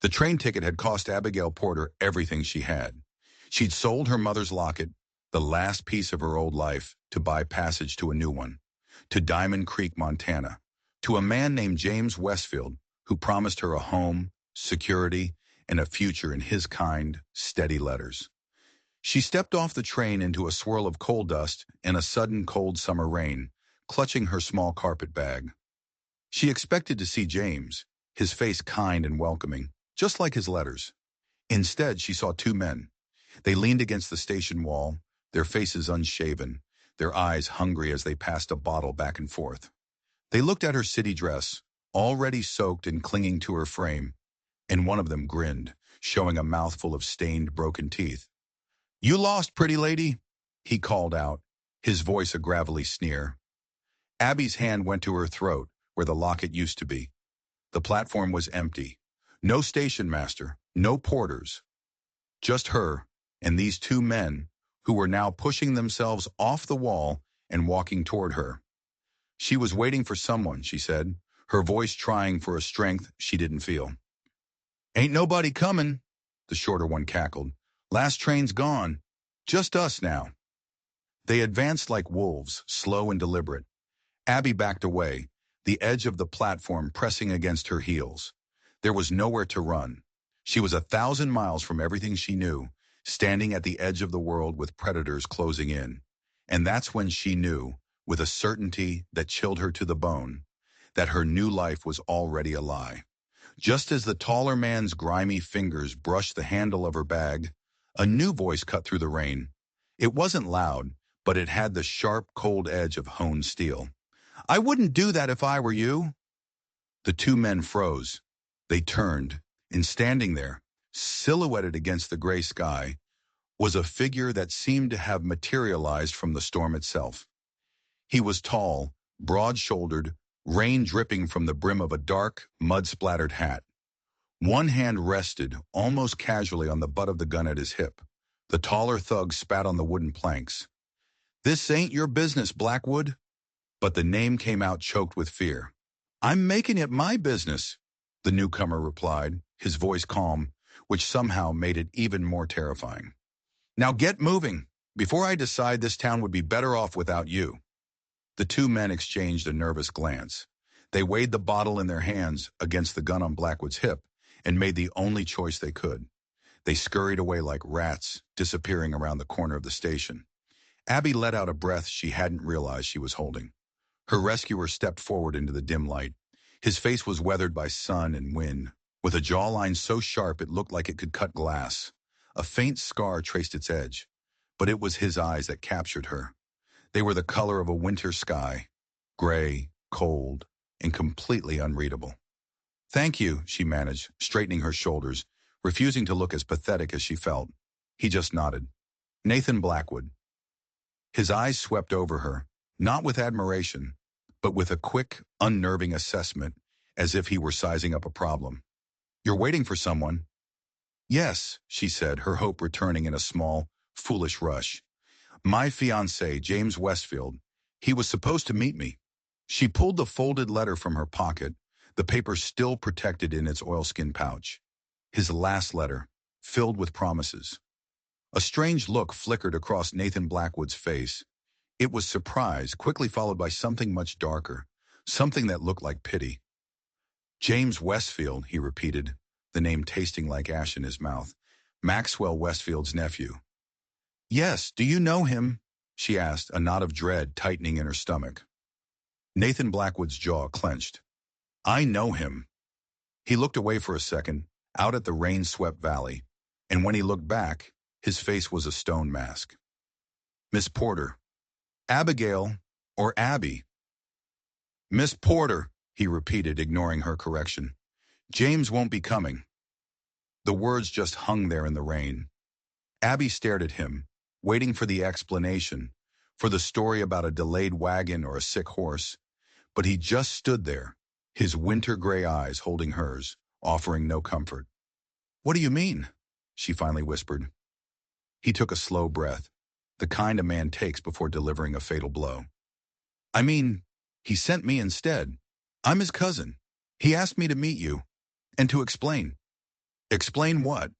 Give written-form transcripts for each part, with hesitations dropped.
The train ticket had cost Abigail Porter everything she had. She'd sold her mother's locket, the last piece of her old life, to buy passage to a new one, to Diamond Creek, Montana, to a man named James Westfield, who promised her a home, security, and a future in his kind, steady letters. She stepped off the train into a swirl of coal dust and a sudden cold summer rain, clutching her small carpet bag. She expected to see James, his face kind and welcoming, just like his letters. Instead, she saw two men. They leaned against the station wall, their faces unshaven, their eyes hungry as they passed a bottle back and forth. They looked at her city dress, already soaked and clinging to her frame, and one of them grinned, showing a mouthful of stained, broken teeth. "You lost, pretty lady," he called out, his voice a gravelly sneer. Abby's hand went to her throat, where the locket used to be. The platform was empty. No station master, no porters. Just her and these two men who were now pushing themselves off the wall and walking toward her. She was waiting for someone, she said, her voice trying for a strength she didn't feel. "Ain't nobody coming," the shorter one cackled. "Last train's gone. Just us now." They advanced like wolves, slow and deliberate. Abby backed away, the edge of the platform pressing against her heels. There was nowhere to run. She was 1,000 miles from everything she knew, standing at the edge of the world with predators closing in. And that's when she knew, with a certainty that chilled her to the bone, that her new life was already a lie. Just as the taller man's grimy fingers brushed the handle of her bag, a new voice cut through the rain. It wasn't loud, but it had the sharp, cold edge of honed steel. "I wouldn't do that if I were you." The two men froze. They turned, and standing there, silhouetted against the gray sky, was a figure that seemed to have materialized from the storm itself. He was tall, broad-shouldered, rain dripping from the brim of a dark, mud-splattered hat. One hand rested, almost casually, on the butt of the gun at his hip. The taller thug spat on the wooden planks. "This ain't your business, Blackwood." But the name came out choked with fear. "I'm making it my business," the newcomer replied, his voice calm, which somehow made it even more terrifying. "Now get moving, before I decide this town would be better off without you." The two men exchanged a nervous glance. They weighed the bottle in their hands against the gun on Blackwood's hip and made the only choice they could. They scurried away like rats, disappearing around the corner of the station. Abby let out a breath she hadn't realized she was holding. Her rescuer stepped forward into the dim light. His face was weathered by sun and wind, with a jawline so sharp it looked like it could cut glass. A faint scar traced its edge, but it was his eyes that captured her. They were the color of a winter sky, gray, cold, and completely unreadable. "Thank you," she managed, straightening her shoulders, refusing to look as pathetic as she felt. He just nodded. "Nathan Blackwood." His eyes swept over her, not with admiration, but with a quick, unnerving assessment, as if he were sizing up a problem. "You're waiting for someone?" "Yes," she said, her hope returning in a small, foolish rush. "My fiancé, James Westfield. He was supposed to meet me." She pulled the folded letter from her pocket, the paper still protected in its oilskin pouch. His last letter, filled with promises. A strange look flickered across Nathan Blackwood's face. It was surprise, quickly followed by something much darker, something that looked like pity. "James Westfield," he repeated, the name tasting like ash in his mouth. "Maxwell Westfield's nephew." "Yes, do you know him?" she asked, a knot of dread tightening in her stomach. Nathan Blackwood's jaw clenched. "I know him." He looked away for a second, out at the rain-swept valley, and when he looked back, his face was a stone mask. "Miss Porter. Abigail, or Abby." "Miss Porter," he repeated, ignoring her correction. "James won't be coming." The words just hung there in the rain. Abby stared at him, waiting for the explanation, for the story about a delayed wagon or a sick horse, but he just stood there, his winter gray eyes holding hers, offering no comfort. "What do you mean?" she finally whispered. He took a slow breath, the kind a man takes before delivering a fatal blow. "I mean, he sent me instead. I'm his cousin. He asked me to meet you, and to explain." Explain what?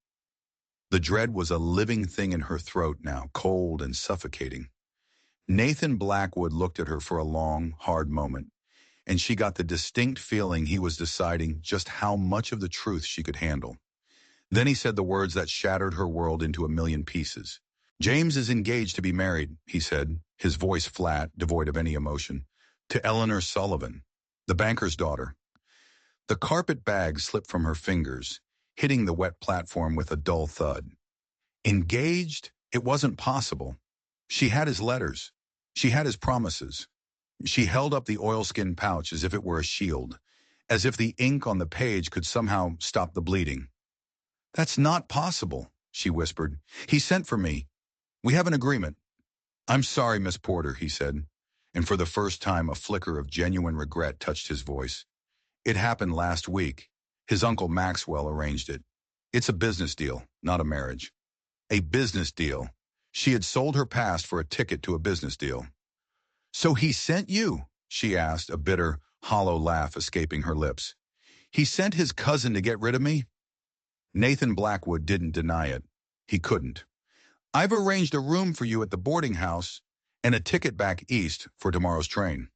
The dread was a living thing in her throat now, cold and suffocating. Nathan Blackwood looked at her for a long, hard moment, and she got the distinct feeling he was deciding just how much of the truth she could handle. Then he said the words that shattered her world into a million pieces. James is engaged to be married, he said, his voice flat, devoid of any emotion, to Eleanor Sullivan, the banker's daughter. The carpet bag slipped from her fingers, hitting the wet platform with a dull thud. Engaged? It wasn't possible. She had his letters. She had his promises. She held up the oilskin pouch as if it were a shield, as if the ink on the page could somehow stop the bleeding. That's not possible, she whispered. He sent for me. We have an agreement. I'm sorry, Miss Porter, he said, and for the first time a flicker of genuine regret touched his voice. It happened last week. His uncle Maxwell arranged it. It's a business deal, not a marriage. A business deal. She had sold her past for a ticket to a business deal. So he sent you? She asked, a bitter, hollow laugh escaping her lips. He sent his cousin to get rid of me? Nathan Blackwood didn't deny it. He couldn't. I've arranged a room for you at the boarding house and a ticket back east for tomorrow's train.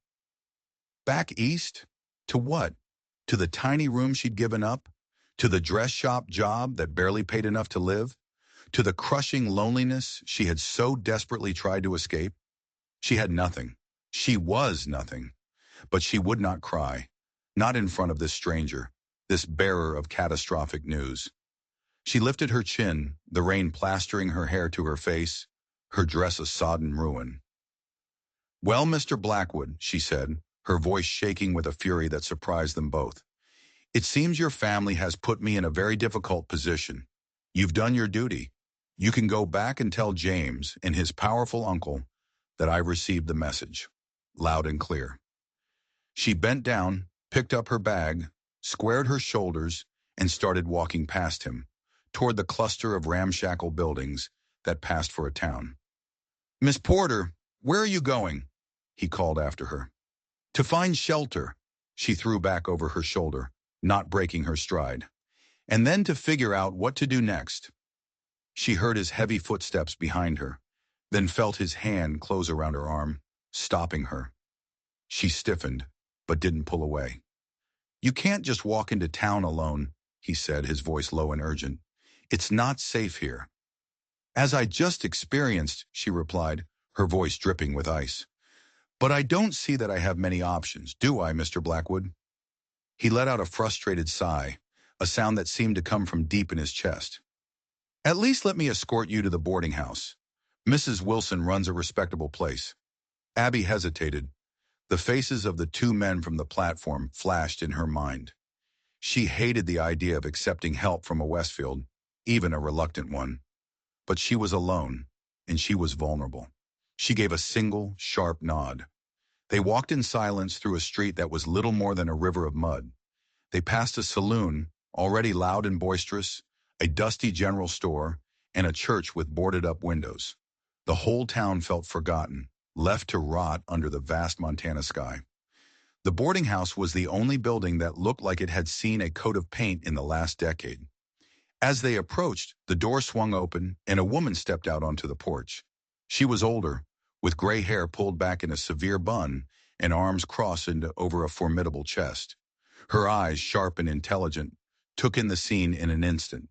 Back east? To what? To the tiny room she'd given up? To the dress shop job that barely paid enough to live? To the crushing loneliness she had so desperately tried to escape? She had nothing. She was nothing. But she would not cry. Not in front of this stranger, this bearer of catastrophic news. She lifted her chin, the rain plastering her hair to her face, her dress a sodden ruin. Well, Mr. Blackwood, she said, her voice shaking with a fury that surprised them both. It seems your family has put me in a very difficult position. You've done your duty. You can go back and tell James and his powerful uncle that I received the message, loud and clear. She bent down, picked up her bag, squared her shoulders, and started walking past him, toward the cluster of ramshackle buildings that passed for a town. Miss Porter, where are you going? He called after her. To find shelter, she threw back over her shoulder, not breaking her stride, and then to figure out what to do next. She heard his heavy footsteps behind her, then felt his hand close around her arm, stopping her. She stiffened, but didn't pull away. You can't just walk into town alone, he said, his voice low and urgent. It's not safe here. As I just experienced, she replied, her voice dripping with ice. But I don't see that I have many options, do I, Mr. Blackwood? He let out a frustrated sigh, a sound that seemed to come from deep in his chest. At least let me escort you to the boarding house. Mrs. Wilson runs a respectable place. Abby hesitated. The faces of the two men from the platform flashed in her mind. She hated the idea of accepting help from a Westfield, even a reluctant one. But she was alone, and she was vulnerable. She gave a single, sharp nod. They walked in silence through a street that was little more than a river of mud. They passed a saloon, already loud and boisterous, a dusty general store, and a church with boarded-up windows. The whole town felt forgotten, left to rot under the vast Montana sky. The boarding house was the only building that looked like it had seen a coat of paint in the last decade. As they approached, the door swung open, and a woman stepped out onto the porch. She was older, with gray hair pulled back in a severe bun and arms crossed over a formidable chest. Her eyes, sharp and intelligent, took in the scene in an instant.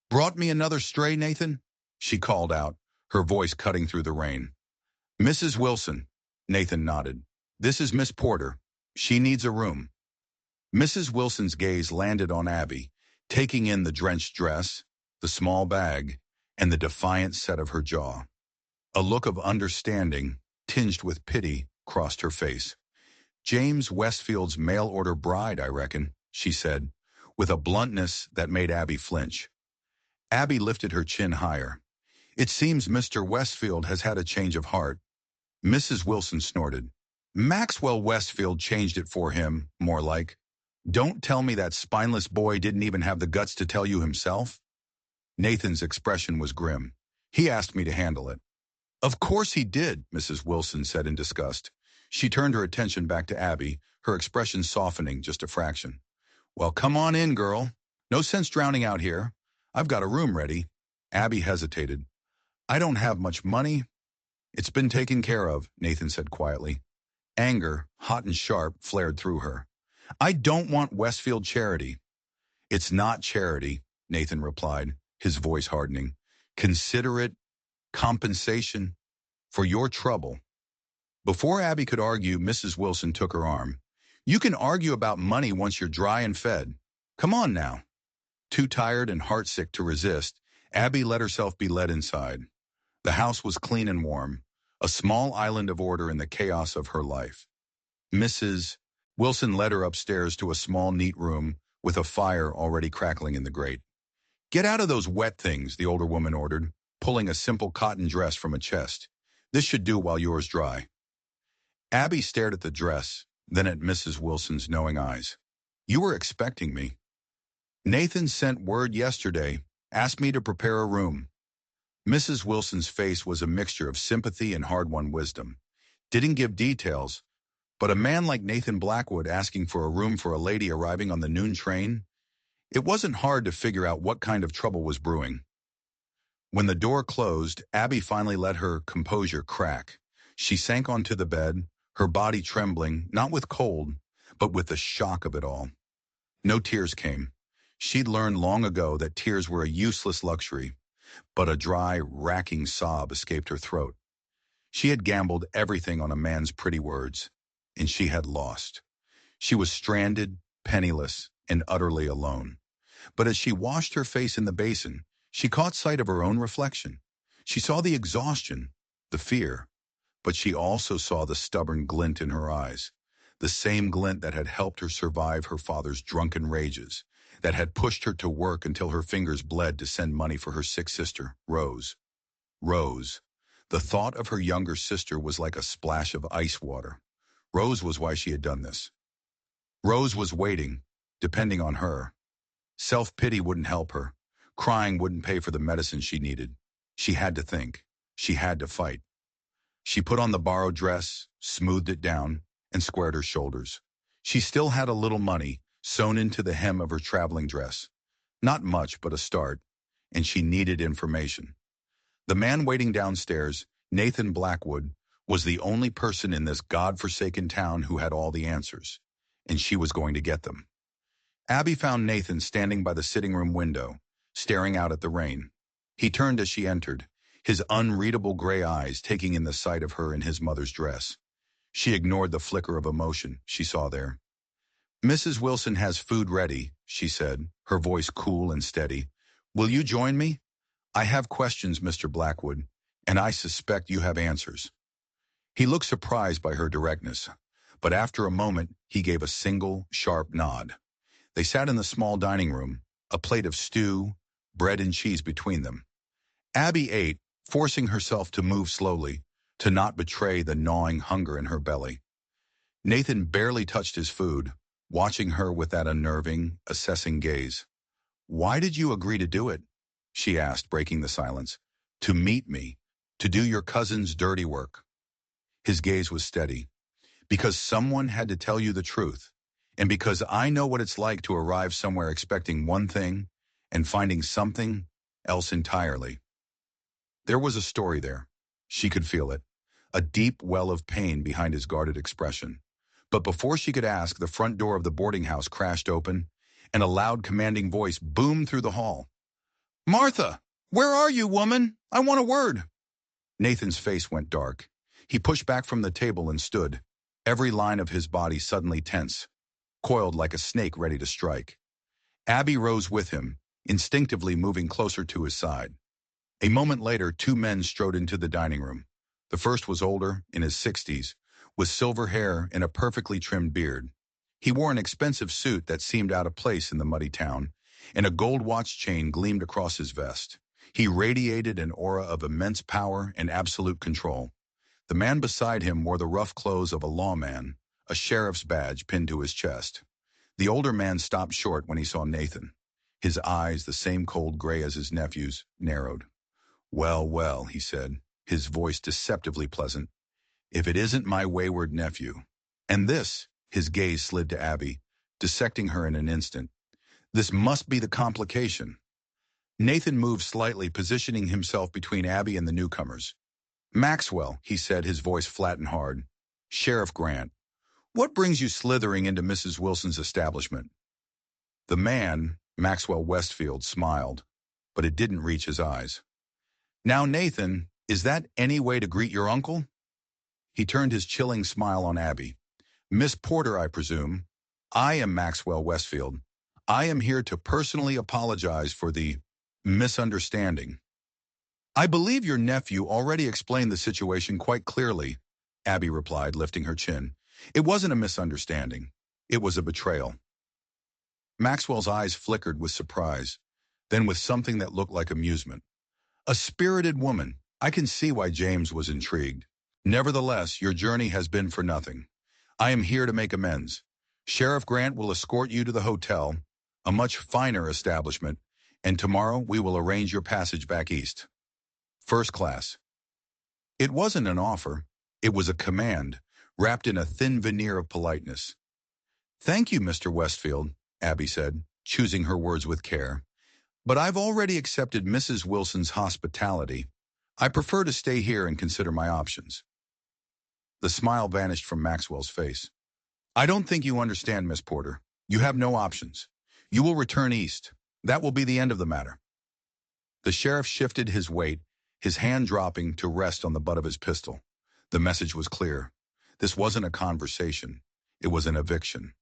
Brought me another stray, Nathan? She called out, her voice cutting through the rain. Mrs. Wilson, Nathan nodded. This is Miss Porter. She needs a room. Mrs. Wilson's gaze landed on Abby, taking in the drenched dress, the small bag, and the defiant set of her jaw. A look of understanding, tinged with pity, crossed her face. James Westfield's mail-order bride, I reckon, she said, with a bluntness that made Abby flinch. Abby lifted her chin higher. It seems Mr. Westfield has had a change of heart. Mrs. Wilson snorted. Maxwell Westfield changed it for him, more like. Don't tell me that spineless boy didn't even have the guts to tell you himself? Nathan's expression was grim. He asked me to handle it. Of course he did, Mrs. Wilson said in disgust. She turned her attention back to Abby, her expression softening just a fraction. Well, come on in, girl. No sense drowning out here. I've got a room ready. Abby hesitated. I don't have much money. It's been taken care of, Nathan said quietly. Anger, hot and sharp, flared through her. I don't want Westfield charity. It's not charity, Nathan replied, his voice hardening. Consider it compensation for your trouble. Before Abby could argue, Mrs. Wilson took her arm. You can argue about money once you're dry and fed. Come on now. Too tired and heartsick to resist, Abby let herself be led inside. The house was clean and warm, a small island of order in the chaos of her life. Mrs. Wilson led her upstairs to a small, neat room with a fire already crackling in the grate. Get out of those wet things, the older woman ordered, pulling a simple cotton dress from a chest. This should do while yours dry. Abby stared at the dress, then at Mrs. Wilson's knowing eyes. You were expecting me. Nathan sent word yesterday, asked me to prepare a room. Mrs. Wilson's face was a mixture of sympathy and hard-won wisdom. Didn't give details, but a man like Nathan Blackwood asking for a room for a lady arriving on the noon train, it wasn't hard to figure out what kind of trouble was brewing. When the door closed, Abby finally let her composure crack. She sank onto the bed, her body trembling, not with cold, but with the shock of it all. No tears came. She'd learned long ago that tears were a useless luxury, but a dry, racking sob escaped her throat. She had gambled everything on a man's pretty words, and she had lost. She was stranded, penniless, and utterly alone. But as she washed her face in the basin, she caught sight of her own reflection. She saw the exhaustion, the fear, but she also saw the stubborn glint in her eyes, the same glint that had helped her survive her father's drunken rages, that had pushed her to work until her fingers bled to send money for her sick sister, Rose. Rose. The thought of her younger sister was like a splash of ice water. Rose was why she had done this. Rose was waiting, depending on her. Self-pity wouldn't help her. Crying wouldn't pay for the medicine she needed. She had to think. She had to fight. She put on the borrowed dress, smoothed it down, and squared her shoulders. She still had a little money sewn into the hem of her traveling dress. Not much, but a start, and she needed information. The man waiting downstairs, Nathan Blackwood, was the only person in this God-forsaken town who had all the answers, and she was going to get them. Abby found Nathan standing by the sitting room window, staring out at the rain. He turned as she entered, his unreadable gray eyes taking in the sight of her in his mother's dress. She ignored the flicker of emotion she saw there. Mrs. Wilson has food ready, she said, her voice cool and steady. Will you join me? I have questions, Mr. Blackwood, and I suspect you have answers. He looked surprised by her directness, but after a moment he gave a single, sharp nod. They sat in the small dining room, a plate of stew, bread and cheese between them. Abby ate, forcing herself to move slowly, to not betray the gnawing hunger in her belly. Nathan barely touched his food, watching her with that unnerving, assessing gaze. Why did you agree to do it? She asked, breaking the silence. To meet me, to do your cousin's dirty work. His gaze was steady. Because someone had to tell you the truth, and because I know what it's like to arrive somewhere expecting one thing and finding something else entirely. There was a story there. She could feel it, a deep well of pain behind his guarded expression. But before she could ask, the front door of the boarding house crashed open, and a loud, commanding voice boomed through the hall. Martha, where are you, woman? I want a word. Nathan's face went dark. He pushed back from the table and stood, every line of his body suddenly tense, coiled like a snake ready to strike. Abby rose with him, instinctively moving closer to his side. A moment later, two men strode into the dining room. The first was older, in his 60s, with silver hair and a perfectly trimmed beard. He wore an expensive suit that seemed out of place in the muddy town, and a gold watch chain gleamed across his vest. He radiated an aura of immense power and absolute control. The man beside him wore the rough clothes of a lawman, a sheriff's badge pinned to his chest. The older man stopped short when he saw Nathan. His eyes, the same cold gray as his nephew's, narrowed. Well, well, he said, his voice deceptively pleasant. If it isn't my wayward nephew. And this, his gaze slid to Abby, dissecting her in an instant. This must be the complication. Nathan moved slightly, positioning himself between Abby and the newcomers. Maxwell, he said, his voice flat and hard. Sheriff Grant, what brings you slithering into Mrs. Wilson's establishment? The man, Maxwell Westfield, smiled, but it didn't reach his eyes. Now, Nathan, is that any way to greet your uncle? He turned his chilling smile on Abby. Miss Porter, I presume. I am Maxwell Westfield. I am here to personally apologize for the misunderstanding. I believe your nephew already explained the situation quite clearly, Abby replied, lifting her chin. It wasn't a misunderstanding. It was a betrayal. Maxwell's eyes flickered with surprise, then with something that looked like amusement. A spirited woman. I can see why James was intrigued. Nevertheless, your journey has been for nothing. I am here to make amends. Sheriff Grant will escort you to the hotel, a much finer establishment, and tomorrow we will arrange your passage back east. First class. It wasn't an offer. It was a command, wrapped in a thin veneer of politeness. Thank you, Mr. Westfield, Abby said, choosing her words with care. But I've already accepted Mrs. Wilson's hospitality. I prefer to stay here and consider my options. The smile vanished from Maxwell's face. I don't think you understand, Miss Porter. You have no options. You will return east. That will be the end of the matter. The sheriff shifted his weight, his hand dropping to rest on the butt of his pistol. The message was clear. This wasn't a conversation. It was an eviction.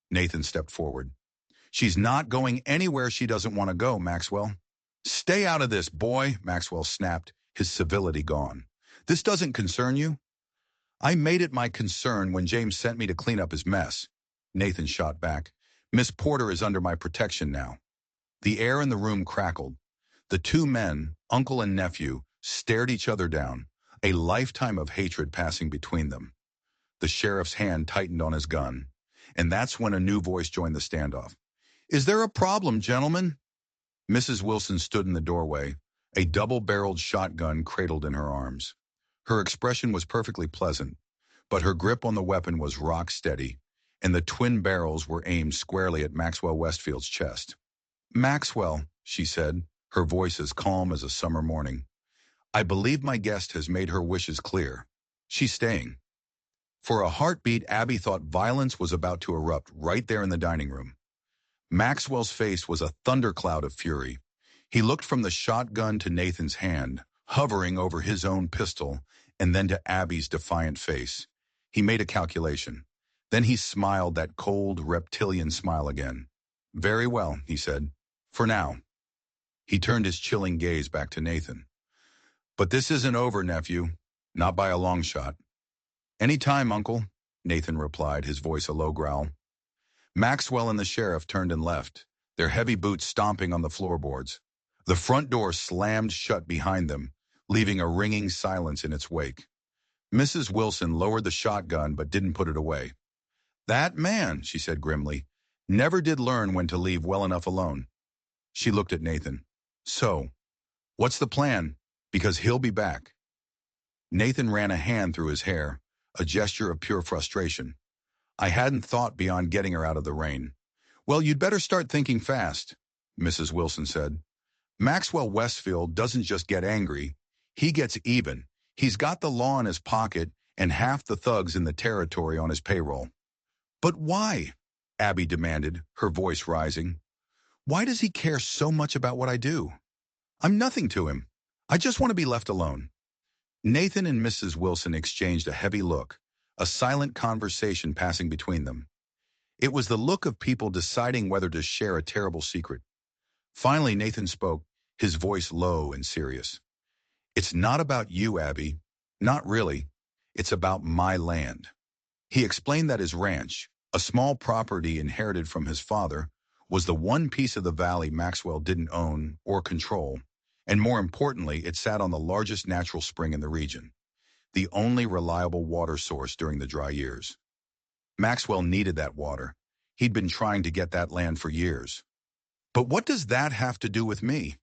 Nathan stepped forward. She's not going anywhere she doesn't want to go, Maxwell. Stay out of this, boy, Maxwell snapped, his civility gone. This doesn't concern you? I made it my concern when James sent me to clean up his mess. Nathan shot back. Miss Porter is under my protection now. The air in the room crackled. The two men, uncle and nephew, stared each other down, a lifetime of hatred passing between them. The sheriff's hand tightened on his gun, and that's when a new voice joined the standoff. Is there a problem, gentlemen? Mrs. Wilson stood in the doorway, a double-barreled shotgun cradled in her arms. Her expression was perfectly pleasant, but her grip on the weapon was rock steady, and the twin barrels were aimed squarely at Maxwell Westfield's chest. Maxwell, she said, her voice as calm as a summer morning. I believe my guest has made her wishes clear. She's staying. For a heartbeat, Abby thought violence was about to erupt right there in the dining room. Maxwell's face was a thundercloud of fury. He looked from the shotgun to Nathan's hand, hovering over his own pistol, and then to Abby's defiant face. He made a calculation. Then he smiled that cold, reptilian smile again. Very well, he said. For now. He turned his chilling gaze back to Nathan. But this isn't over, nephew. Not by a long shot. Any time, uncle, Nathan replied, his voice a low growl. Maxwell and the sheriff turned and left, their heavy boots stomping on the floorboards. The front door slammed shut behind them, leaving a ringing silence in its wake. Mrs. Wilson lowered the shotgun but didn't put it away. That man, she said grimly, never did learn when to leave well enough alone. She looked at Nathan. So, what's the plan? Because he'll be back. Nathan ran a hand through his hair, a gesture of pure frustration. I hadn't thought beyond getting her out of the rain. Well, you'd better start thinking fast, Mrs. Wilson said. Maxwell Westfield doesn't just get angry, he gets even. He's got the law in his pocket and half the thugs in the territory on his payroll. But why? Abby demanded, her voice rising. Why does he care so much about what I do? I'm nothing to him. I just want to be left alone. Nathan and Mrs. Wilson exchanged a heavy look, a silent conversation passing between them. It was the look of people deciding whether to share a terrible secret. Finally, Nathan spoke, his voice low and serious. It's not about you, Abby. Not really. It's about my land. He explained that his ranch, a small property inherited from his father, was the one piece of the valley Maxwell didn't own or control, and more importantly, it sat on the largest natural spring in the region, the only reliable water source during the dry years. Maxwell needed that water. He'd been trying to get that land for years. But what does that have to do with me?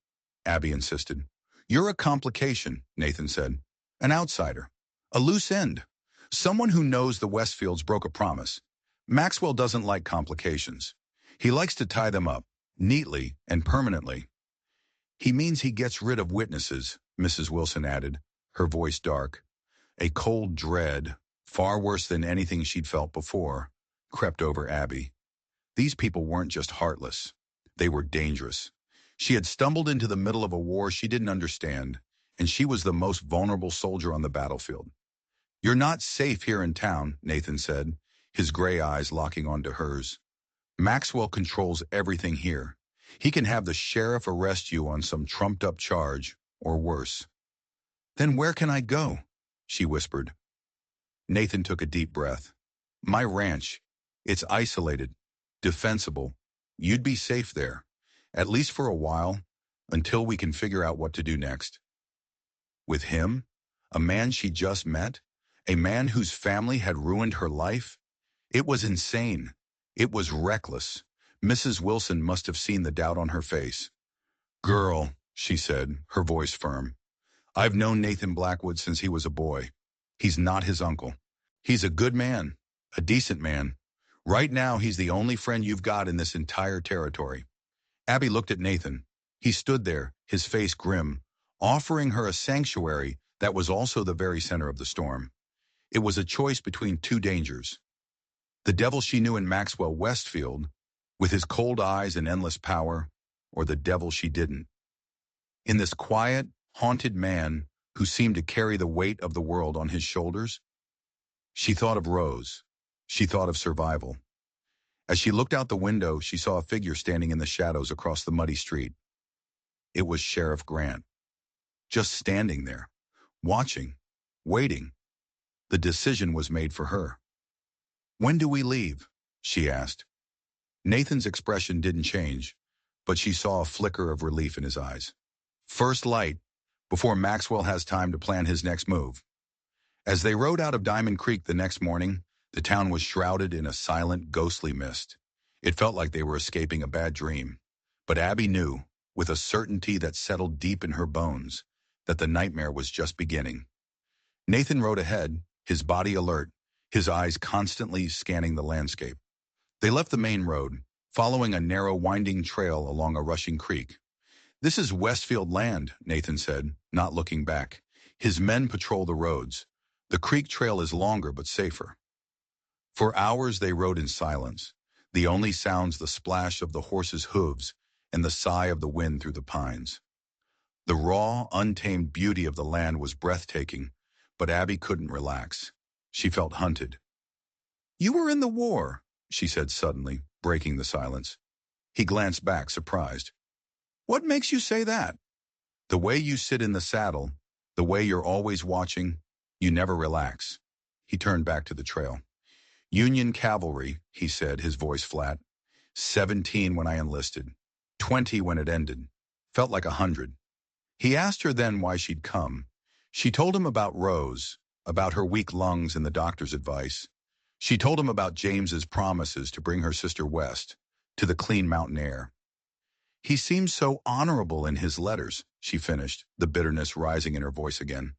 Abby insisted. You're a complication, Nathan said. An outsider. A loose end. Someone who knows the Westfields broke a promise. Maxwell doesn't like complications. He likes to tie them up, Neatly and permanently. He means he gets rid of witnesses, Mrs. Wilson added, her voice dark. A cold dread, far worse than anything she'd felt before, crept over Abby. These people weren't just heartless. They were dangerous. She had stumbled into the middle of a war she didn't understand, and she was the most vulnerable soldier on the battlefield. "You're not safe here in town," Nathan said, his gray eyes locking onto hers. "Maxwell controls everything here. He can have the sheriff arrest you on some trumped-up charge, or worse." "Then where can I go?" she whispered. Nathan took a deep breath. "My ranch. It's isolated, defensible. You'd be safe there, at least for a while, until we can figure out what to do next." With him? A man she just met? A man whose family had ruined her life? It was insane. It was reckless. Mrs. Wilson must have seen the doubt on her face. "Girl," she said, her voice firm. "I've known Nathan Blackwood since he was a boy. He's not his uncle. He's a good man, a decent man. Right now, he's the only friend you've got in this entire territory." Abby looked at Nathan. He stood there, his face grim, offering her a sanctuary that was also the very center of the storm. It was a choice between two dangers. The devil she knew in Maxwell Westfield, with his cold eyes and endless power, or the devil she didn't. In this quiet, haunted man who seemed to carry the weight of the world on his shoulders, she thought of Rose. She thought of survival. As she looked out the window, she saw a figure standing in the shadows across the muddy street. It was Sheriff Grant. Just standing there, watching, waiting. The decision was made for her. "When do we leave?" she asked. Nathan's expression didn't change, but she saw a flicker of relief in his eyes. "First light, before Maxwell has time to plan his next move." As they rode out of Diamond Creek the next morning, the town was shrouded in a silent, ghostly mist. It felt like they were escaping a bad dream. But Abby knew, with a certainty that settled deep in her bones, that the nightmare was just beginning. Nathan rode ahead, his body alert, his eyes constantly scanning the landscape. They left the main road, following a narrow, winding trail along a rushing creek. "This is Westfield land," Nathan said, not looking back. His men patrol the roads. The creek trail is longer but safer. For hours they rode in silence, the only sounds the splash of the horses' hooves and the sigh of the wind through the pines. The raw, untamed beauty of the land was breathtaking, but Abby couldn't relax. She felt hunted. "You were in the war," she said suddenly, breaking the silence. He glanced back, surprised. "What makes you say that?" "The way you sit in the saddle, the way you're always watching, you never relax." He turned back to the trail. "Union cavalry," he said, his voice flat. 17 when I enlisted. 20 when it ended. Felt like 100. He asked her then why she'd come. She told him about Rose, about her weak lungs and the doctor's advice. She told him about James's promises to bring her sister west, to the clean mountain air. "He seems so honorable in his letters," she finished, the bitterness rising in her voice again.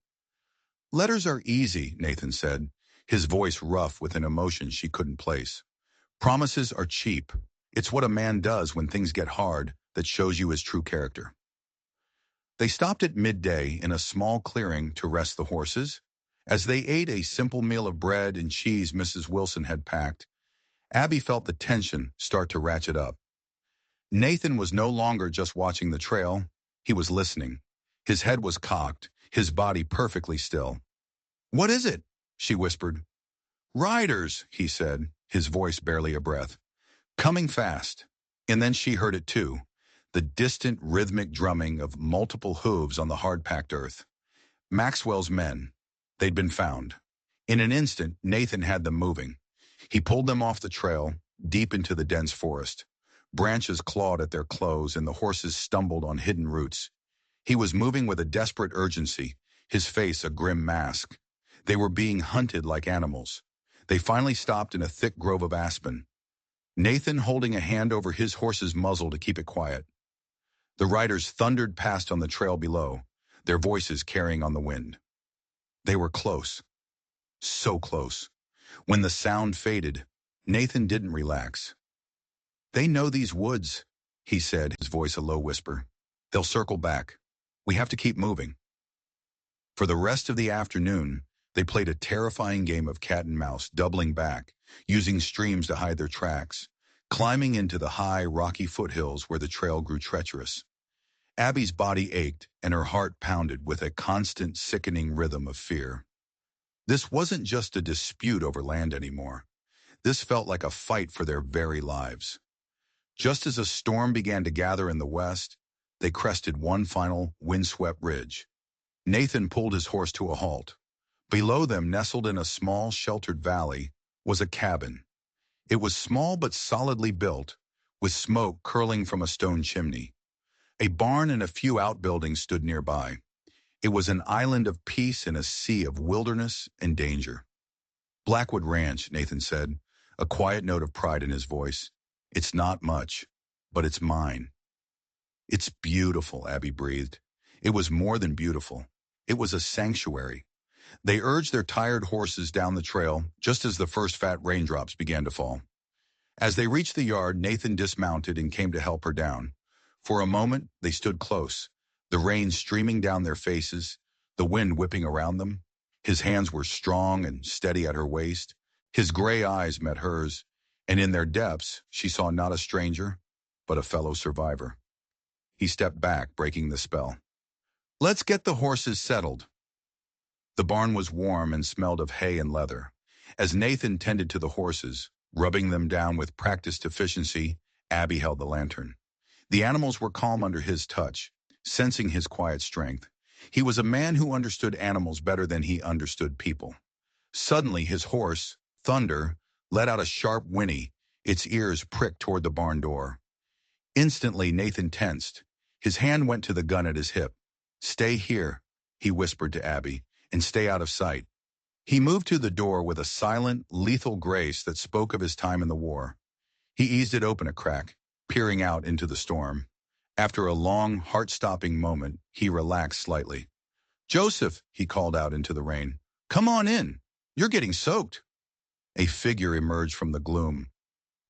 "Letters are easy," Nathan said, his voice rough with an emotion she couldn't place. "Promises are cheap. It's what a man does when things get hard that shows you his true character." They stopped at midday in a small clearing to rest the horses. As they ate a simple meal of bread and cheese Mrs. Wilson had packed, Abby felt the tension start to ratchet up. Nathan was no longer just watching the trail. He was listening. His head was cocked, his body perfectly still. "What is it?" she whispered. "Riders," he said, his voice barely a breath. "Coming fast." And then she heard it too, the distant rhythmic drumming of multiple hooves on the hard-packed earth. Maxwell's men. They'd been found. In an instant, Nathan had them moving. He pulled them off the trail, deep into the dense forest. Branches clawed at their clothes and the horses stumbled on hidden roots. He was moving with a desperate urgency, his face a grim mask. They were being hunted like animals. They finally stopped in a thick grove of aspen, Nathan holding a hand over his horse's muzzle to keep it quiet. The riders thundered past on the trail below, their voices carrying on the wind. They were close. So close. When the sound faded, Nathan didn't relax. "They know these woods," he said, his voice a low whisper. They'll circle back. We have to keep moving. For the rest of the afternoon, they played a terrifying game of cat and mouse, doubling back, using streams to hide their tracks, climbing into the high, rocky foothills where the trail grew treacherous. Abby's body ached and her heart pounded with a constant, sickening rhythm of fear. This wasn't just a dispute over land anymore. This felt like a fight for their very lives. Just as a storm began to gather in the west, they crested one final, windswept ridge. Nathan pulled his horse to a halt. Below them, nestled in a small, sheltered valley, was a cabin. It was small but solidly built, with smoke curling from a stone chimney. A barn and a few outbuildings stood nearby. It was an island of peace in a sea of wilderness and danger. Blackwood Ranch, Nathan said, a quiet note of pride in his voice. It's not much, but it's mine. It's beautiful, Abby breathed. It was more than beautiful. It was a sanctuary. They urged their tired horses down the trail just as the first fat raindrops began to fall. As they reached the yard, Nathan dismounted and came to help her down. For a moment, they stood close, the rain streaming down their faces, the wind whipping around them. His hands were strong and steady at her waist. His gray eyes met hers, and in their depths, she saw not a stranger, but a fellow survivor. He stepped back, breaking the spell. Let's get the horses settled. The barn was warm and smelled of hay and leather. As Nathan tended to the horses, rubbing them down with practiced efficiency, Abby held the lantern. The animals were calm under his touch, sensing his quiet strength. He was a man who understood animals better than he understood people. Suddenly, his horse, Thunder, let out a sharp whinny, its ears pricked toward the barn door. Instantly, Nathan tensed. His hand went to the gun at his hip. Stay here, he whispered to Abby, and stay out of sight. He moved to the door with a silent, lethal grace that spoke of his time in the war. He eased it open a crack, peering out into the storm. After a long, heart-stopping moment, he relaxed slightly. Joseph, he called out into the rain. Come on in. You're getting soaked. A figure emerged from the gloom.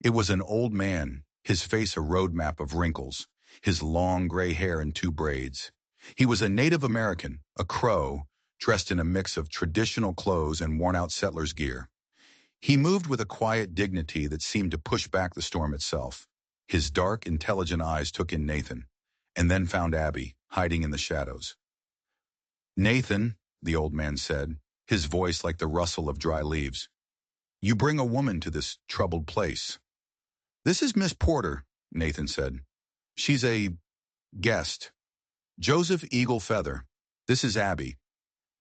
It was an old man, his face a roadmap of wrinkles, his long gray hair in two braids. He was a Native American, a Crow, dressed in a mix of traditional clothes and worn-out settler's gear. He moved with a quiet dignity that seemed to push back the storm itself. His dark, intelligent eyes took in Nathan, and then found Abby, hiding in the shadows. Nathan, the old man said, his voice like the rustle of dry leaves. You bring a woman to this troubled place. This is Miss Porter, Nathan said. She's a guest. Joseph Eagle Feather. This is Abby.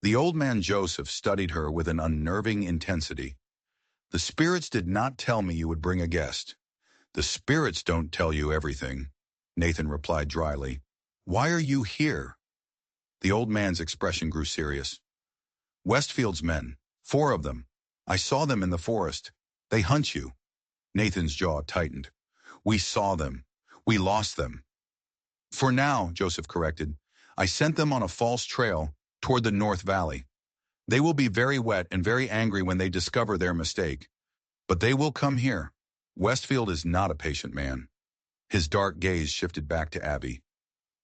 The old man Joseph studied her with an unnerving intensity. The spirits did not tell me you would bring a guest. The spirits don't tell you everything, Nathan replied dryly. Why are you here? The old man's expression grew serious. Westfield's men, 4 of them. I saw them in the forest. They hunt you. Nathan's jaw tightened. We saw them. We lost them. For now, Joseph corrected, I sent them on a false trail toward the North Valley. They will be very wet and very angry when they discover their mistake. But they will come here. Westfield is not a patient man. His dark gaze shifted back to Abby.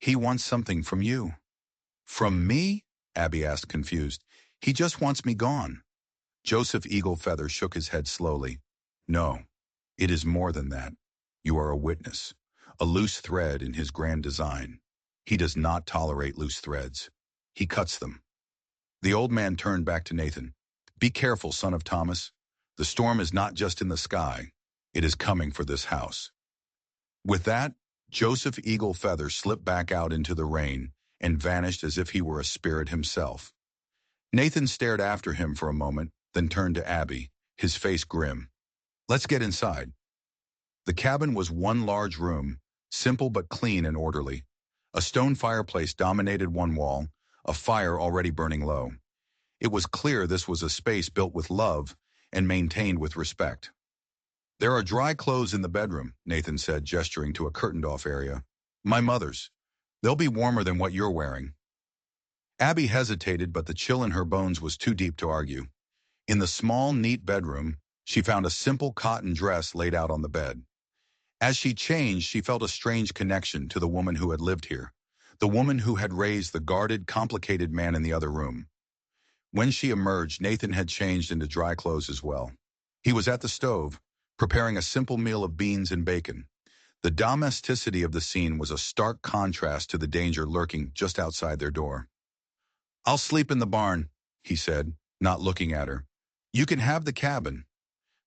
He wants something from you. From me? Abby asked, confused. He just wants me gone. Joseph Eagle Feather shook his head slowly. No, it is more than that. You are a witness, a loose thread in his grand design. He does not tolerate loose threads. He cuts them. The old man turned back to Nathan. Be careful, son of Thomas. The storm is not just in the sky. It is coming for this house. With that, Joseph Eagle Feather slipped back out into the rain and vanished as if he were a spirit himself. Nathan stared after him for a moment, then turned to Abby, his face grim. Let's get inside. The cabin was one large room, simple but clean and orderly. A stone fireplace dominated one wall, a fire already burning low. It was clear this was a space built with love and maintained with respect. There are dry clothes in the bedroom, Nathan said, gesturing to a curtained-off area. My mother's. They'll be warmer than what you're wearing. Abby hesitated, but the chill in her bones was too deep to argue. In the small, neat bedroom, she found a simple cotton dress laid out on the bed. As she changed, she felt a strange connection to the woman who had lived here, the woman who had raised the guarded, complicated man in the other room. When she emerged, Nathan had changed into dry clothes as well. He was at the stove, preparing a simple meal of beans and bacon. The domesticity of the scene was a stark contrast to the danger lurking just outside their door. "I'll sleep in the barn," he said, not looking at her. "You can have the cabin."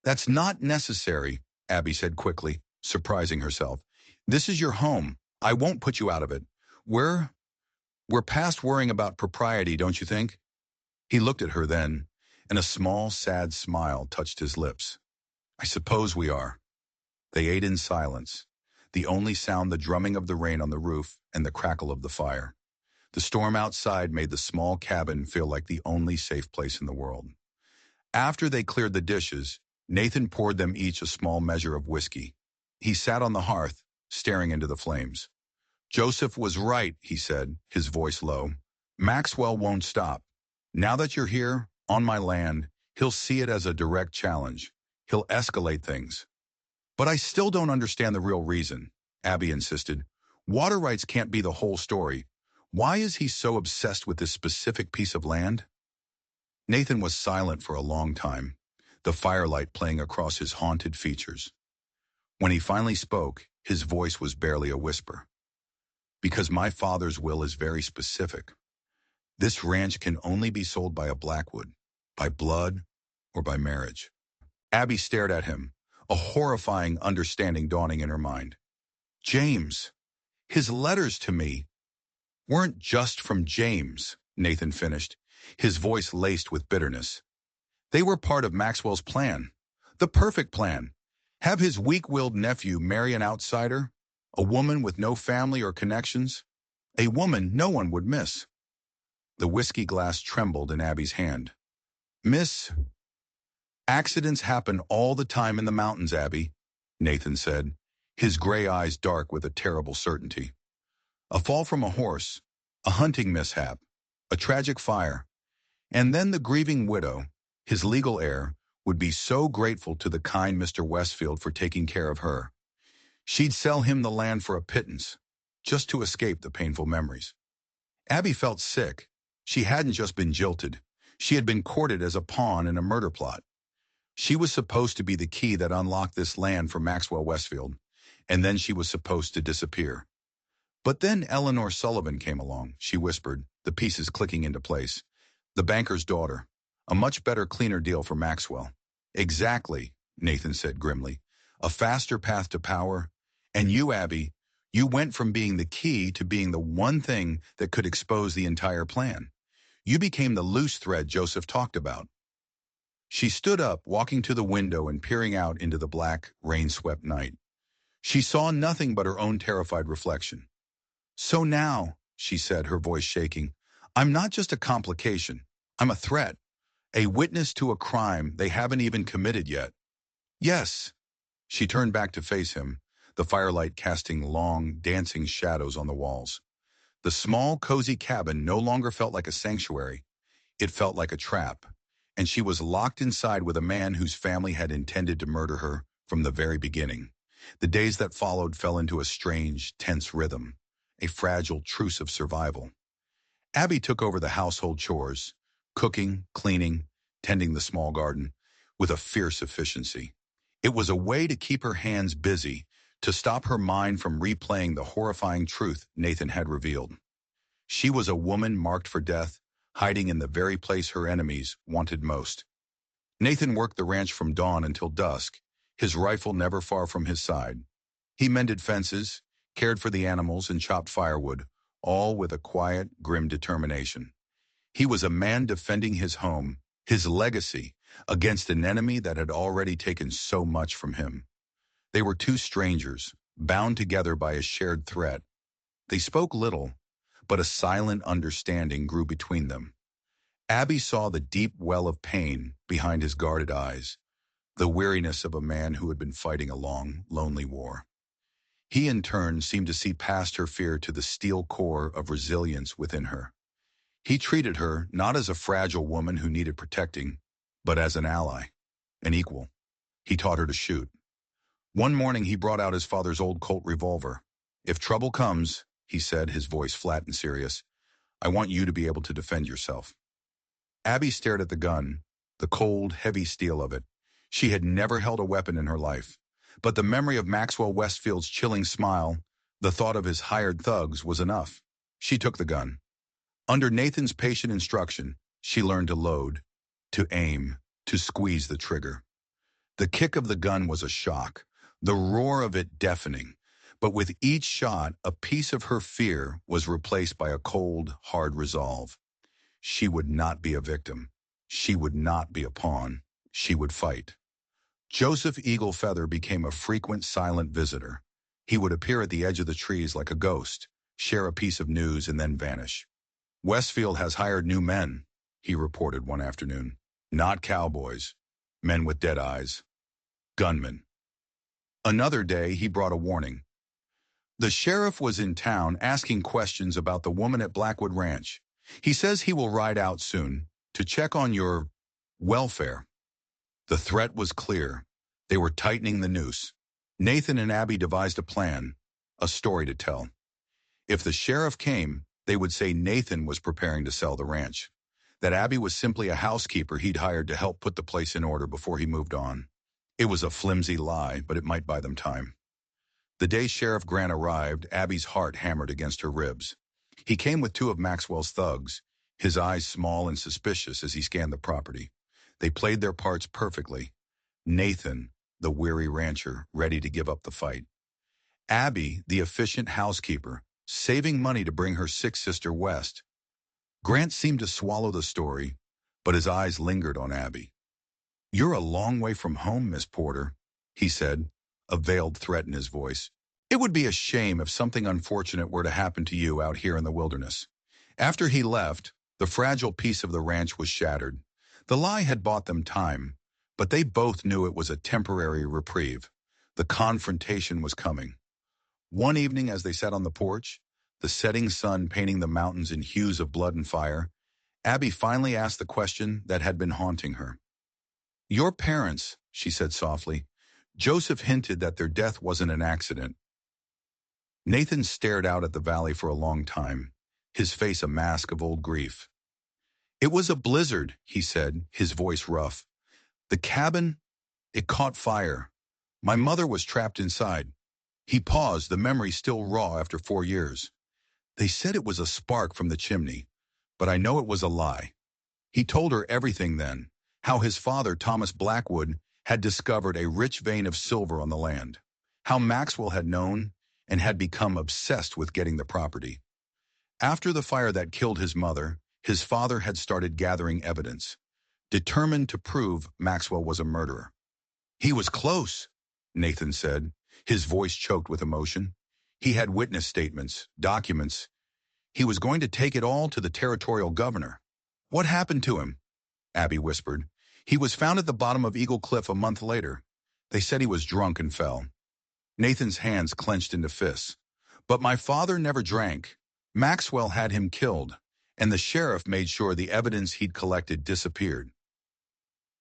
"That's not necessary," Abby said quickly, surprising herself. "This is your home. I won't put you out of it. We're, we're past worrying about propriety, don't you think?" He looked at her then, and a small, sad smile touched his lips. "I suppose we are." They ate in silence, the only sound the drumming of the rain on the roof and the crackle of the fire. The storm outside made the small cabin feel like the only safe place in the world. After they cleared the dishes, Nathan poured them each a small measure of whiskey. He sat on the hearth, staring into the flames. "Joseph was right," he said, his voice low. "Maxwell won't stop. Now that you're here, on my land, he'll see it as a direct challenge. He'll escalate things." "But I still don't understand the real reason," Abby insisted. "Water rights can't be the whole story. Why is he so obsessed with this specific piece of land?" Nathan was silent for a long time, the firelight playing across his haunted features. When he finally spoke, his voice was barely a whisper. "Because my father's will is very specific. This ranch can only be sold by a Blackwood, by blood, or by marriage." Abby stared at him, a horrifying understanding dawning in her mind. "James, his letters to me weren't just from James," Nathan finished, his voice laced with bitterness. "They were part of Maxwell's plan. The perfect plan. Have his weak-willed nephew marry an outsider, a woman with no family or connections, a woman no one would miss." The whiskey glass trembled in Abby's hand. "Miss, accidents happen all the time in the mountains, Abby," Nathan said, his gray eyes dark with a terrible certainty. "A fall from a horse, a hunting mishap, a tragic fire, and then the grieving widow, his legal heir, would be so grateful to the kind Mr. Westfield for taking care of her. She'd sell him the land for a pittance, just to escape the painful memories." Abby felt sick. She hadn't just been jilted. She had been courted as a pawn in a murder plot. She was supposed to be the key that unlocked this land for Maxwell Westfield, and then she was supposed to disappear. "But then Eleanor Sullivan came along," she whispered, the pieces clicking into place. "The banker's daughter. A much better, cleaner deal for Maxwell." "Exactly," Nathan said grimly. "A faster path to power. And you, Abby, you went from being the key to being the one thing that could expose the entire plan. You became the loose thread Joseph talked about." She stood up, walking to the window and peering out into the black, rain-swept night. She saw nothing but her own terrified reflection. "So now," she said, her voice shaking, "I'm not just a complication. I'm a threat. A witness to a crime they haven't even committed yet." "Yes." She turned back to face him, the firelight casting long, dancing shadows on the walls. The small, cozy cabin no longer felt like a sanctuary. It felt like a trap, and she was locked inside with a man whose family had intended to murder her from the very beginning. The days that followed fell into a strange, tense rhythm, a fragile truce of survival. Abby took over the household chores, cooking, cleaning, tending the small garden, with a fierce efficiency. It was a way to keep her hands busy, to stop her mind from replaying the horrifying truth Nathan had revealed. She was a woman marked for death, hiding in the very place her enemies wanted most. Nathan worked the ranch from dawn until dusk, his rifle never far from his side. He mended fences, cared for the animals, and chopped firewood, all with a quiet, grim determination. He was a man defending his home, his legacy, against an enemy that had already taken so much from him. They were two strangers, bound together by a shared threat. They spoke little, but a silent understanding grew between them. Abby saw the deep well of pain behind his guarded eyes, the weariness of a man who had been fighting a long, lonely war. He, in turn, seemed to see past her fear to the steel core of resilience within her. He treated her not as a fragile woman who needed protecting, but as an ally, an equal. He taught her to shoot. One morning he brought out his father's old Colt revolver. "If trouble comes," he said, his voice flat and serious, "I want you to be able to defend yourself." Abby stared at the gun, the cold, heavy steel of it. She had never held a weapon in her life. But the memory of Maxwell Westfield's chilling smile, the thought of his hired thugs, was enough. She took the gun. Under Nathan's patient instruction, she learned to load, to aim, to squeeze the trigger. The kick of the gun was a shock, the roar of it deafening. But with each shot, a piece of her fear was replaced by a cold, hard resolve. She would not be a victim. She would not be a pawn. She would fight. Joseph Eagle Feather became a frequent silent visitor. He would appear at the edge of the trees like a ghost, share a piece of news, and then vanish. "Westfield has hired new men," he reported one afternoon. "Not cowboys. Men with dead eyes. Gunmen." Another day, he brought a warning. "The sheriff was in town asking questions about the woman at Blackwood Ranch. He says he will ride out soon to check on your welfare." The threat was clear. They were tightening the noose. Nathan and Abby devised a plan, a story to tell. If the sheriff came, they would say Nathan was preparing to sell the ranch, that Abby was simply a housekeeper he'd hired to help put the place in order before he moved on. It was a flimsy lie, but it might buy them time. The day Sheriff Grant arrived, Abby's heart hammered against her ribs. He came with two of Maxwell's thugs, his eyes small and suspicious as he scanned the property. They played their parts perfectly. Nathan, the weary rancher, ready to give up the fight. Abby, the efficient housekeeper, saving money to bring her sick sister west. Grant seemed to swallow the story, but his eyes lingered on Abby. "You're a long way from home, Miss Porter," he said, a veiled threat in his voice. "It would be a shame if something unfortunate were to happen to you out here in the wilderness." After he left, the fragile peace of the ranch was shattered. The lie had bought them time, but they both knew it was a temporary reprieve. The confrontation was coming. One evening as they sat on the porch, the setting sun painting the mountains in hues of blood and fire, Abby finally asked the question that had been haunting her. "Your parents," she said softly, "Joseph hinted that their death wasn't an accident." Nathan stared out at the valley for a long time, his face a mask of old grief. "It was a blizzard," he said, his voice rough. "The cabin, it caught fire. My mother was trapped inside." He paused, the memory still raw after 4 years. "They said it was a spark from the chimney, but I know it was a lie." He told her everything then, how his father, Thomas Blackwood, had discovered a rich vein of silver on the land, how Maxwell had known and had become obsessed with getting the property. After the fire that killed his mother, his father had started gathering evidence, determined to prove Maxwell was a murderer. "He was close," Nathan said, his voice choked with emotion. "He had witness statements, documents. He was going to take it all to the territorial governor." "What happened to him?" Abby whispered. "He was found at the bottom of Eagle Cliff a month later. They said he was drunk and fell." Nathan's hands clenched into fists. "But my father never drank. Maxwell had him killed, and the sheriff made sure the evidence he'd collected disappeared."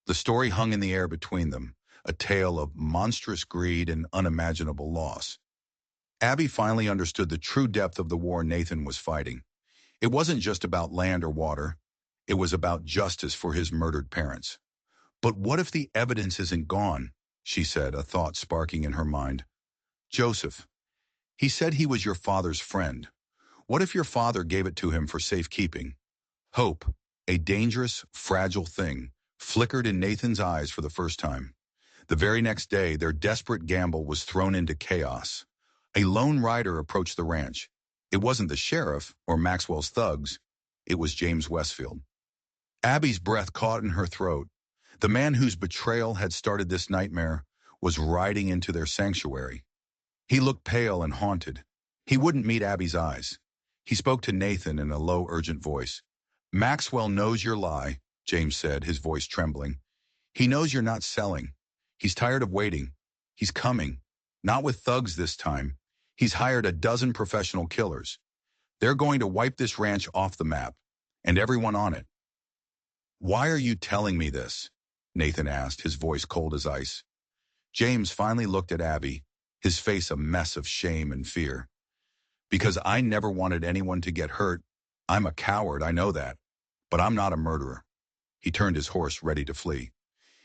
The story hung in the air between them, a tale of monstrous greed and unimaginable loss. Abby finally understood the true depth of the war Nathan was fighting. It wasn't just about land or water. It was about justice for his murdered parents. "But what if the evidence isn't gone?" she said, a thought sparking in her mind. "Joseph, he said he was your father's friend. What if your father gave it to him for safekeeping?" Hope, a dangerous, fragile thing, flickered in Nathan's eyes for the first time. The very next day, their desperate gamble was thrown into chaos. A lone rider approached the ranch. It wasn't the sheriff or Maxwell's thugs. It was James Westfield. Abby's breath caught in her throat. The man whose betrayal had started this nightmare was riding into their sanctuary. He looked pale and haunted. He wouldn't meet Abby's eyes. He spoke to Nathan in a low, urgent voice. "Maxwell knows your lie," James said, his voice trembling. "He knows you're not selling. He's tired of waiting. He's coming. Not with thugs this time. He's hired a dozen professional killers. They're going to wipe this ranch off the map, and everyone on it." "Why are you telling me this?" Nathan asked, his voice cold as ice. James finally looked at Abby, his face a mess of shame and fear. Because I never wanted anyone to get hurt. I'm a coward, I know that. But I'm not a murderer. He turned his horse ready to flee.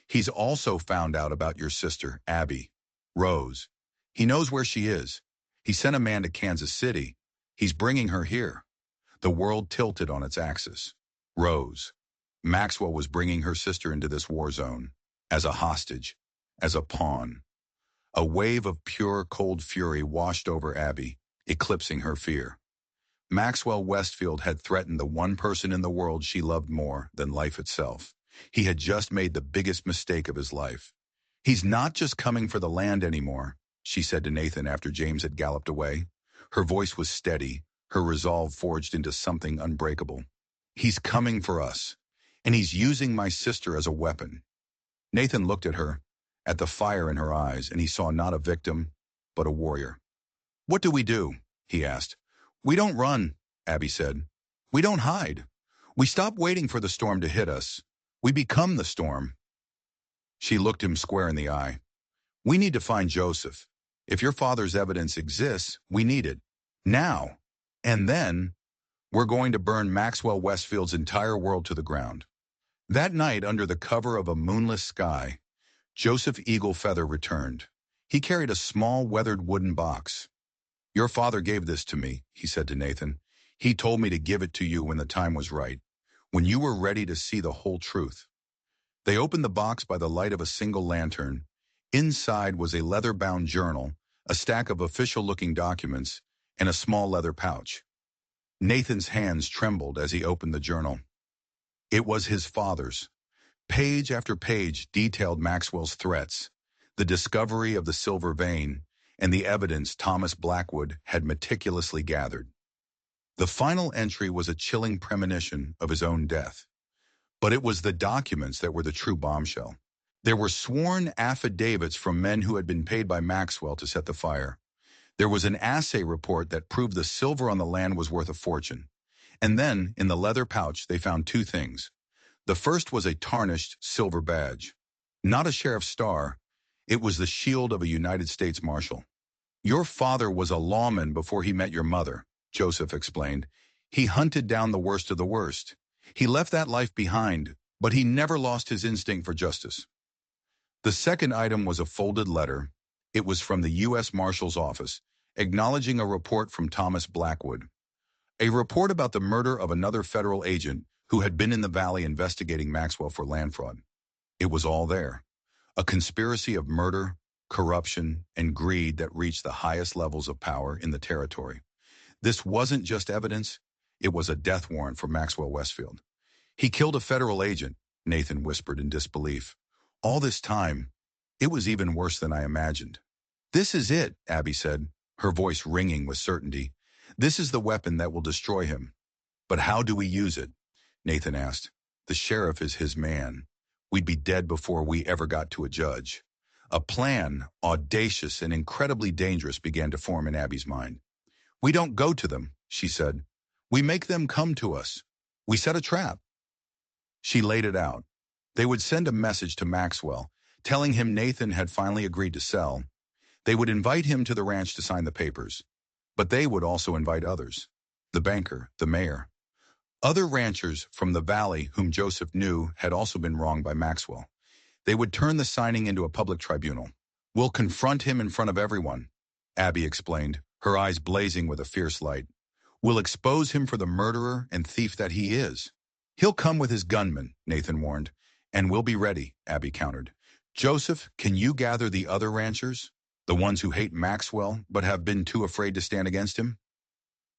He's also found out about your sister, Abby. Rose. He knows where she is. He sent a man to Kansas City. He's bringing her here. The world tilted on its axis. Rose. Maxwell was bringing her sister into this war zone. As a hostage. As a pawn. A wave of pure, cold fury washed over Abby, eclipsing her fear. Maxwell Westfield had threatened the one person in the world she loved more than life itself. He had just made the biggest mistake of his life. He's not just coming for the land anymore, she said to Nathan after James had galloped away. Her voice was steady, her resolve forged into something unbreakable. He's coming for us, and he's using my sister as a weapon. Nathan looked at her, at the fire in her eyes, and he saw not a victim, but a warrior. What do we do? He asked. We don't run, Abby said. We don't hide. We stop waiting for the storm to hit us. We become the storm. She looked him square in the eye. We need to find Joseph. If your father's evidence exists, we need it. Now. And then, we're going to burn Maxwell Westfield's entire world to the ground. That night, under the cover of a moonless sky, Joseph Eagle Feather returned. He carried a small, weathered wooden box. Your father gave this to me, he said to Nathan. He told me to give it to you when the time was right, when you were ready to see the whole truth. They opened the box by the light of a single lantern. Inside was a leather-bound journal, a stack of official-looking documents, and a small leather pouch. Nathan's hands trembled as he opened the journal. It was his father's. Page after page detailed Maxwell's threats, the discovery of the silver vein, and the evidence Thomas Blackwood had meticulously gathered. The final entry was a chilling premonition of his own death. But it was the documents that were the true bombshell. There were sworn affidavits from men who had been paid by Maxwell to set the fire. There was an assay report that proved the silver on the land was worth a fortune. And then, in the leather pouch, they found two things. The first was a tarnished silver badge. Not a sheriff's star. It was the shield of a United States Marshal. Your father was a lawman before he met your mother, Joseph explained. He hunted down the worst of the worst. He left that life behind, but he never lost his instinct for justice. The second item was a folded letter. It was from the U.S. Marshal's office, acknowledging a report from Thomas Blackwood. A report about the murder of another federal agent who had been in the valley investigating Maxwell for land fraud. It was all there. A conspiracy of murder, corruption, and greed that reached the highest levels of power in the territory. This wasn't just evidence, it was a death warrant for Maxwell Westfield. He killed a federal agent, Nathan whispered in disbelief. All this time, it was even worse than I imagined. This is it, Abby said, her voice ringing with certainty. This is the weapon that will destroy him. But how do we use it? Nathan asked. The sheriff is his man. We'd be dead before we ever got to a judge. A plan, audacious and incredibly dangerous, began to form in Abby's mind. We don't go to them, she said. We make them come to us. We set a trap. She laid it out. They would send a message to Maxwell, telling him Nathan had finally agreed to sell. They would invite him to the ranch to sign the papers. But they would also invite others. The banker, the mayor. Other ranchers from the valley whom Joseph knew had also been wronged by Maxwell. They would turn the signing into a public tribunal. We'll confront him in front of everyone, Abby explained, her eyes blazing with a fierce light. We'll expose him for the murderer and thief that he is. He'll come with his gunmen, Nathan warned. And we'll be ready, Abby countered. Joseph, can you gather the other ranchers? The ones who hate Maxwell but have been too afraid to stand against him?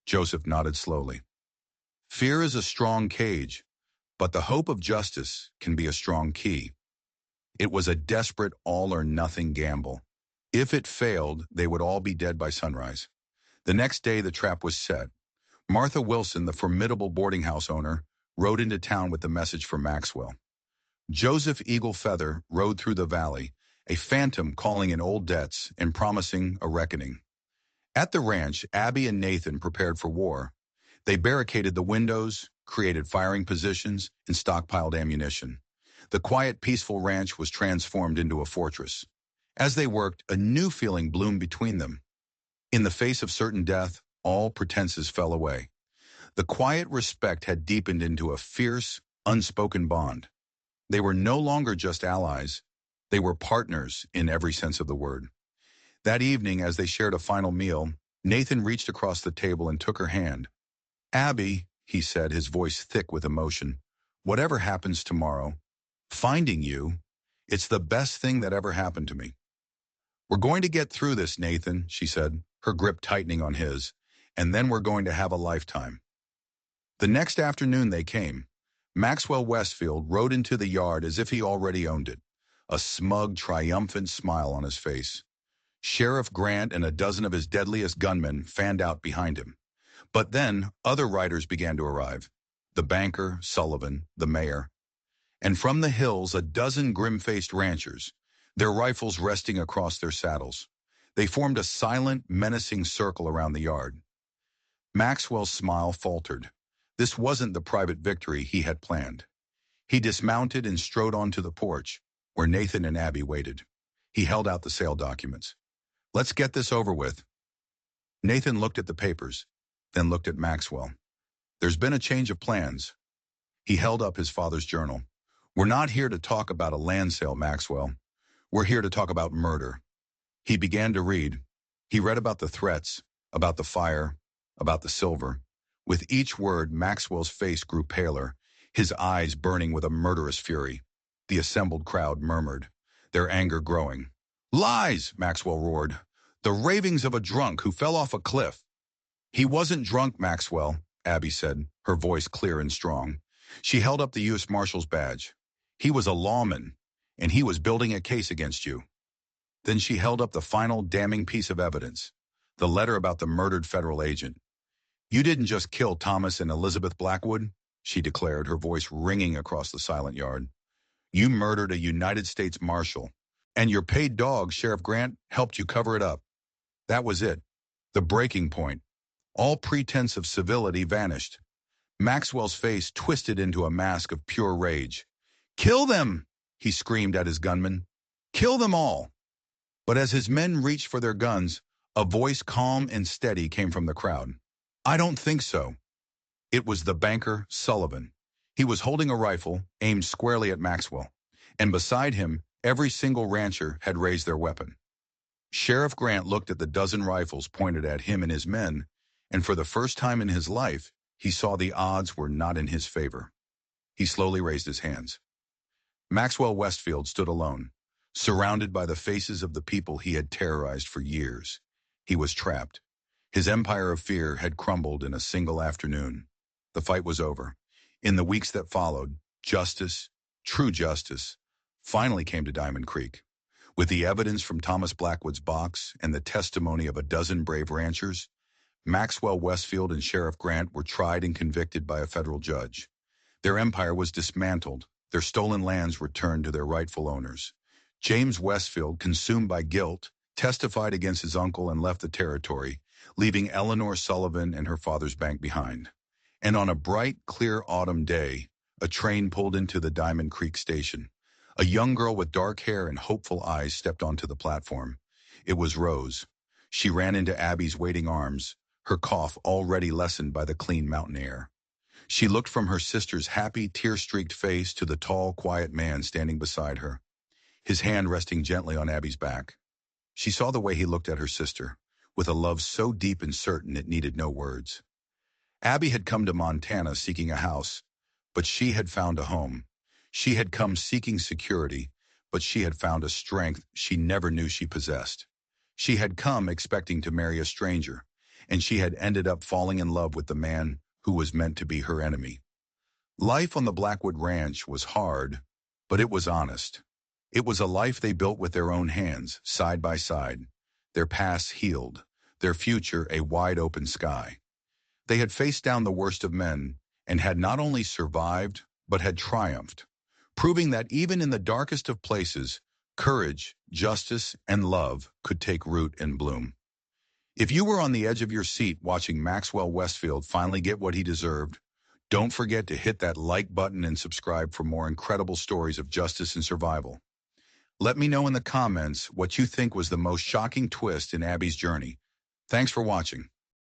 Joseph nodded slowly. Fear is a strong cage, but the hope of justice can be a strong key. It was a desperate all-or-nothing gamble. If it failed, they would all be dead by sunrise. The next day, the trap was set. Martha Wilson, the formidable boarding house owner, rode into town with the message for Maxwell. Joseph Eagle Feather rode through the valley, a phantom calling in old debts and promising a reckoning. At the ranch, Abby and Nathan prepared for war. They barricaded the windows, created firing positions, and stockpiled ammunition. The quiet, peaceful ranch was transformed into a fortress. As they worked, a new feeling bloomed between them. In the face of certain death, all pretenses fell away. The quiet respect had deepened into a fierce, unspoken bond. They were no longer just allies. They were partners in every sense of the word. That evening, as they shared a final meal, Nathan reached across the table and took her hand. "Abby," he said, his voice thick with emotion, "whatever happens tomorrow, finding you, it's the best thing that ever happened to me." "We're going to get through this, Nathan," she said, her grip tightening on his, "and then we're going to have a lifetime." The next afternoon they came. Maxwell Westfield rode into the yard as if he already owned it, a smug, triumphant smile on his face. Sheriff Grant and a dozen of his deadliest gunmen fanned out behind him. But then other riders began to arrive. The banker, Sullivan, the mayor. And from the hills, a dozen grim-faced ranchers, their rifles resting across their saddles. They formed a silent, menacing circle around the yard. Maxwell's smile faltered. This wasn't the private victory he had planned. He dismounted and strode onto the porch, where Nathan and Abby waited. He held out the sale documents. "Let's get this over with." Nathan looked at the papers, then looked at Maxwell. "There's been a change of plans." He held up his father's journal. "We're not here to talk about a land sale, Maxwell. We're here to talk about murder." He began to read. He read about the threats, about the fire, about the silver. With each word, Maxwell's face grew paler, his eyes burning with a murderous fury. The assembled crowd murmured, their anger growing. "Lies!" Maxwell roared. "The ravings of a drunk who fell off a cliff." "He wasn't drunk, Maxwell," Abby said, her voice clear and strong. She held up the U.S. Marshal's badge. "He was a lawman, and he was building a case against you." Then she held up the final damning piece of evidence, the letter about the murdered federal agent. "You didn't just kill Thomas and Elizabeth Blackwood," she declared, her voice ringing across the silent yard. "You murdered a United States Marshal, and your paid dog, Sheriff Grant, helped you cover it up." That was it, the breaking point. All pretense of civility vanished. Maxwell's face twisted into a mask of pure rage. "Kill them!" he screamed at his gunmen. "Kill them all!" But as his men reached for their guns, a voice calm and steady came from the crowd. "I don't think so." It was the banker, Sullivan. He was holding a rifle, aimed squarely at Maxwell, and beside him, every single rancher had raised their weapon. Sheriff Grant looked at the dozen rifles pointed at him and his men, and for the first time in his life, he saw the odds were not in his favor. He slowly raised his hands. Maxwell Westfield stood alone, surrounded by the faces of the people he had terrorized for years. He was trapped. His empire of fear had crumbled in a single afternoon. The fight was over. In the weeks that followed, justice, true justice, finally came to Diamond Creek. With the evidence from Thomas Blackwood's box and the testimony of a dozen brave ranchers, Maxwell Westfield and Sheriff Grant were tried and convicted by a federal judge. Their empire was dismantled, their stolen lands returned to their rightful owners. James Westfield, consumed by guilt, testified against his uncle and left the territory, leaving Eleanor Sullivan and her father's bank behind. And on a bright, clear autumn day, a train pulled into the Diamond Creek station. A young girl with dark hair and hopeful eyes stepped onto the platform. It was Rose. She ran into Abby's waiting arms, her cough already lessened by the clean mountain air. She looked from her sister's happy, tear-streaked face to the tall, quiet man standing beside her, his hand resting gently on Abby's back. She saw the way he looked at her sister, with a love so deep and certain it needed no words. Abby had come to Montana seeking a house, but she had found a home. She had come seeking security, but she had found a strength she never knew she possessed. She had come expecting to marry a stranger, and she had ended up falling in love with the man who was meant to be her enemy. Life on the Blackwood Ranch was hard, but it was honest. It was a life they built with their own hands, side by side, their pasts healed, their future a wide-open sky. They had faced down the worst of men and had not only survived, but had triumphed, proving that even in the darkest of places, courage, justice, and love could take root and bloom. If you were on the edge of your seat watching Maxwell Westfield finally get what he deserved, don't forget to hit that like button and subscribe for more incredible stories of justice and survival. Let me know in the comments what you think was the most shocking twist in Abby's journey. Thanks for watching.